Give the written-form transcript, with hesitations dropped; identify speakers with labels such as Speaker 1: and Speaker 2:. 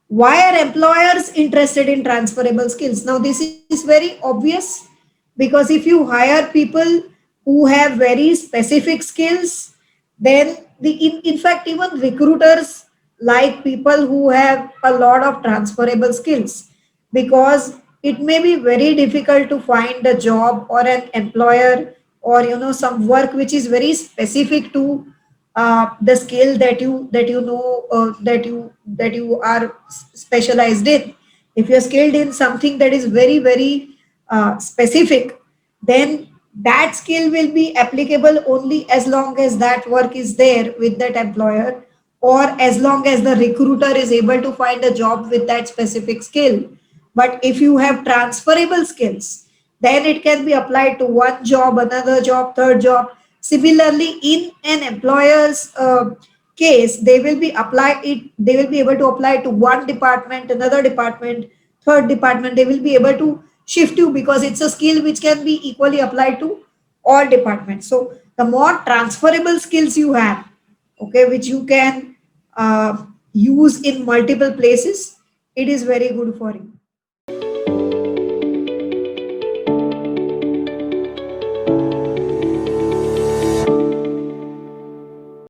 Speaker 1: Why are employers interested in transferable skills? Now, this is very obvious, because if you hire people who have very specific skills, then in fact, even recruiters like people who have a lot of transferable skills, because it may be very difficult to find a job or an employer, or some work which is very specific to the skill that you know that you are specialized in. If you're skilled in something that is very very specific, then that skill will be applicable only as long as that work is there with that employer, or as long as the recruiter is able to find a job with that specific skill. But if you have transferable skills, then it can be applied to one job, another job, third job. Similarly, in an employer's case, they will be able to apply to one department, another department, third department. They will be able to shift you, because it's a skill which can be equally applied to all departments. So the more transferable skills you have, okay, which you can use in multiple places, it is very good for you.